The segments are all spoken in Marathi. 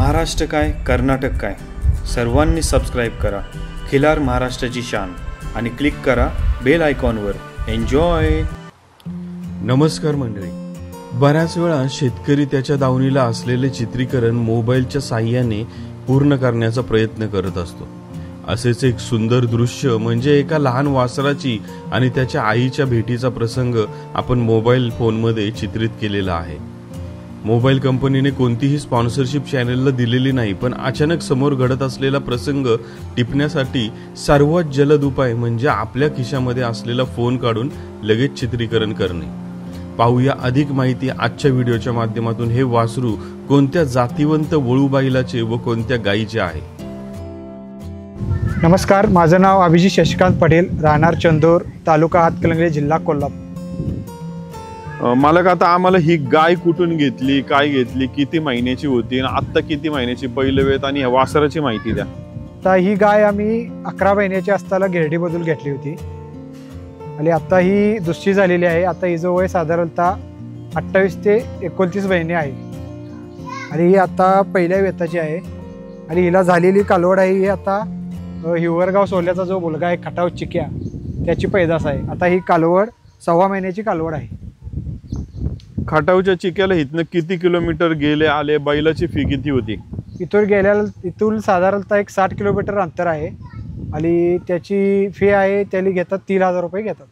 महाराष्ट्र काय कर्नाटक काय सर्वांनी सबस्क्राईब करा खिलार महाराष्ट्राची शान आणि क्लिक करा बेल आयकॉनवर। एन्जॉय। नमस्कार मंडळी, बऱ्याच वेळा शेतकरी त्याच्या दावणीला असलेले चित्रीकरण मोबाईलच्या साहाय्याने पूर्ण करण्याचा प्रयत्न करत असतो। असेच एक सुंदर दृश्य म्हणजे एका लहान वासराची आणि त्याच्या आईच्या भेटीचा प्रसंग आपण मोबाईल फोनमध्ये चित्रित केलेला आहे। मोबाईल कंपनीने कोणतीही स्पॉन्सरशिप चॅनलला दिलेली नाही, पण अचानक समोर घडत असलेला प्रसंग टिपण्यासाठी सर्वात जलद उपाय म्हणजे आपल्या खिशामध्ये असलेला फोन काढून लगेच चित्रीकरण करणे। पाहूया अधिक माहिती आजच्या व्हिडिओच्या माध्यमातून। हे वासरू कोणत्या जातीवंत वळू बैलाचे व कोणत्या गायीचे आहे? नमस्कार, माझं नाव अभिजित शशिकांत पटेल, राहणार चंदूर, तालुका हातकणंगले, जिल्हा कोल्हापूर। मालक, आता आम्हाला ही गाय कुठून घेतली, काय घेतली, किती महिन्याची होती आणि आता किती महिन्याची पहिलं वेळ आणि वासराची माहिती द्या। तर ही गाय आम्ही 11 महिन्याची असताना गिरडीमधून घेतली होती आणि आता ही दुसरी झालेली आहे। आता हिचं वय साधारणतः 28 ते 29 महिने आहे आणि ही आता पहिल्या वेताची आहे आणि हिला झालेली कालवड आहे। ही आता हिवरगाव सोल्याचा जो मुलगा आहे खटाव चिक्या त्याची पैदास आहे। आता ही कालवड 1.25 महिन्याची कालवड आहे। खटावच्या चिक्याला इथनं किती किलोमीटर गेले आले? बैलाची फी किती होती? इथून साधारणतः एक 60 किलोमीटर अंतर आहे आणि त्याची फी आहे त्याला घेतात 3000 रुपये घेतात।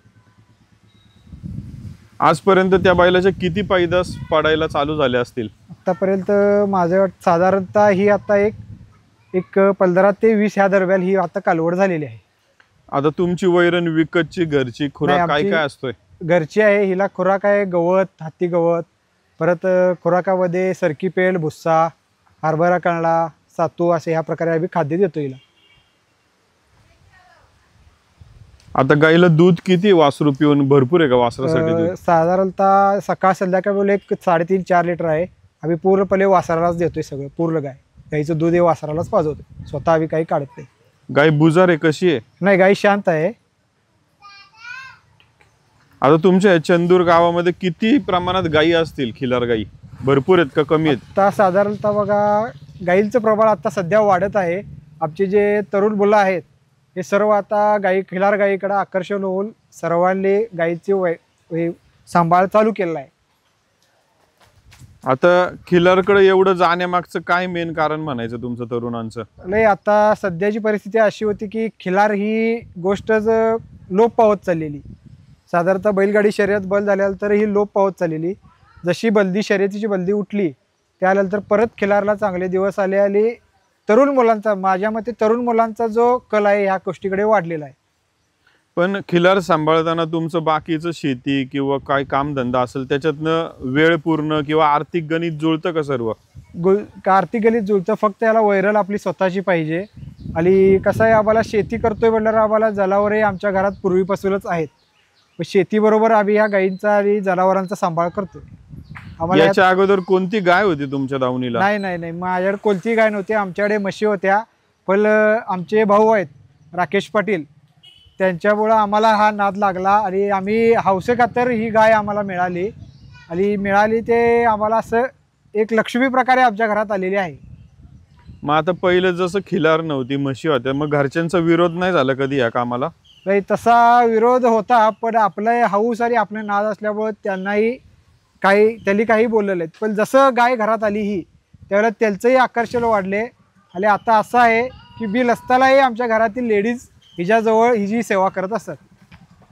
आजपर्यंत त्या बैलाच्या किती पैदास पडायला चालू झाले असतील? आतापर्यंत माझं साधारणतः ही आता एक 15 ते 20 ह्या दरम्यान ही आता कालवड झालेली आहे। आता तुमची वैरण विकतची घरची खुराक काय काय असतोय? घरची आहे। हिला खुराक आहे गवत, हाती गवत, परत खुराकामध्ये सरकी पेल, भुस्सा, हरभरा कळला, सातू असे ह्या प्रकारे आम्ही खाद्य देतो हिला। आता गाईला दूध किती वासरू पिऊन भरपूर आहे का वासरासाठी? साधारणतः सकाळ संध्याकाळ एक 3.5-4 लिटर आहे। आम्ही पूर्णपणे वासरालाच देतोय सगळं, पूर्ण गाईचं दूध हे वासरालाच पाजवतोय, स्वतः आम्ही काही काढत नाही। गाय बुजार आहे कशी आहे? नाही, गाई शांत आहे। आता तुमच्या चंदूर गावामध्ये किती प्रमाणात गायी असतील? खिलार गायी भरपूर आहेत का कमी आहेत? आता साधारणतः बघा गायींचं प्रमाण आता सध्या वाढत आहे। आमचे जे तरुण मुलं आहेत हे सर्व आता खिलार गायीकडे आकर्षण होऊन सर्वांनी गायीचे सांभाळ चालू केलेला आहे। आता खिलारकडे एवढं जाण्यामागचं काय मेन कारण म्हणायचं तुमचं तरुणांचं? नाही, आता सध्याची परिस्थिती अशी होती की खिलार ही गोष्टच लोप पावत चाललेली। साधारणतः बैलगाडी शर्यत बंद झाल्यानंतर ही लोप पावत चाललेली। जशी शर्यतीची बंदी उठली त्यानंतर परत खिलारला चांगले दिवस आले आणि तरुण मुलांचा, माझ्या मते तरुण मुलांचा जो कल आहे ह्या गोष्टीकडे वाढलेला आहे। पण खिलार सांभाळताना तुमचं बाकीचं शेती किंवा काय कामधंदा असेल त्याच्यातनं वेळ पूर्ण किंवा आर्थिक गणित जुळतं का? सर्व आर्थिक गणित जुळतं, फक्त याला वैरण आपली स्वतःची पाहिजे। आणि कसं आहे, आम्हाला शेती करतोय म्हणल्यावर आम्हाला जनावरे आमच्या घरात पूर्वीपासूनच आहेत। शेतीबरोबर आम्ही ह्या गायींचा आणि जनावरांचा सांभाळ करतोय। आम्हाला याच्या अगोदर कोणती गाय होती तुमच्या दावणीला? नाही, माझ्याकडे कोणती गाय नव्हती। आमच्याकडे म्हशी होत्या, पण आमचे भाऊ आहेत राकेश पाटील, त्यांच्यामुळं आम्हाला हा नाद लागला आणि आम्ही हौसेखातर ही गाय आम्हाला मिळाली ते आम्हाला असं एक लक्ष्मी प्रकारे आमच्या घरात आलेली आहे। मग आता पहिलं जसं खिलार नव्हती, म्हशी होत्या, मग घरच्यांचा विरोध नाही झाला कधी या कामाला? नाही, तसा विरोध होता, पण आपलं हौस आणि आपले नाद असल्यामुळे त्यांनी काही बोललेले आहेत। पण जसं गाय घरात आली ही त्यावेळेला त्यांचंही आकर्षण वाढले आणि आता असं आहे की बिल असतानाही आमच्या घरातील लेडीज हिच्याजवळ हिची सेवा करत असतात,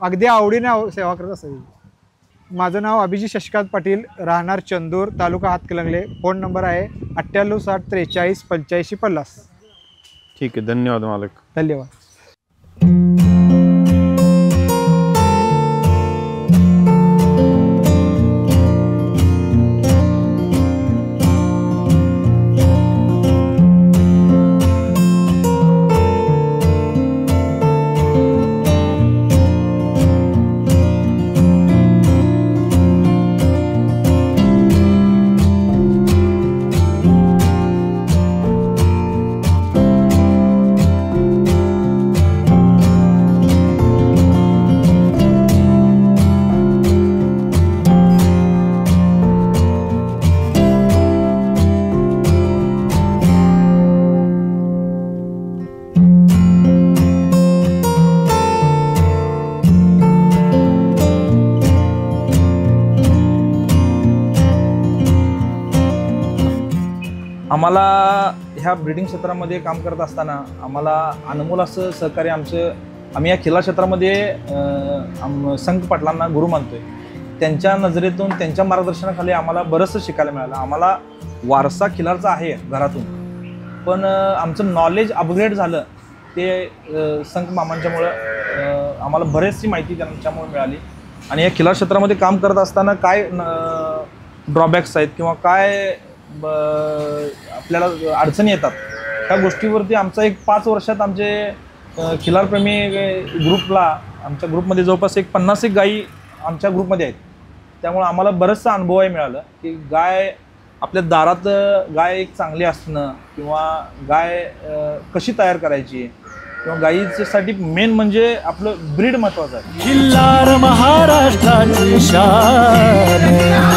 अगदी आवडीने सेवा करत असतात। माझं नाव अभिजित शशिकांत पाटील, राहणार चंदूर, तालुका हातकणंगले। फोन नंबर आहे 9860438550। ठीक आहे, धन्यवाद मालक। धन्यवाद। आम्हाला ह्या ब्रीडिंग क्षेत्रामध्ये काम करत असताना आम्हाला अनमोल असं सहकार्य आम्ही या खिल्लार क्षेत्रामध्ये संघ पाटलांना गुरु मानतोय. त्यांच्या नजरेतून त्यांच्या मार्गदर्शनाखाली आम्हाला बरंचसं शिकायला मिळालं. आम्हाला वारसा खिल्लारचा आहे घरातून, पण आमचं नॉलेज अपग्रेड झालं ते संघ मामांच्यामुळं. आम्हाला बरेचशी माहिती त्यांच्यामुळे मिळाली. आणि या खिल्लार क्षेत्रामध्ये काम करत असताना काय ड्रॉबॅक्स आहेत किंवा काय आपल्याला अडचणी येतात त्या गोष्टीवरती आमचा एक 5 वर्षात आमचे खिल्लारप्रेमी ग्रुपला, आमच्या ग्रुपमध्ये जवळपास एक 50 गायी आमच्या ग्रुपमध्ये आहेत. त्यामुळे आम्हाला बरंचसं अनुभव मिळालं की गाय आपल्या दारात गाय एक चांगली असणं किंवा गाय कशी तयार करायची किंवा गायीसाठी मेन म्हणजे आपलं ब्रीड महत्त्वाचं आहे. खिल्लार महाराष्ट्राची शान.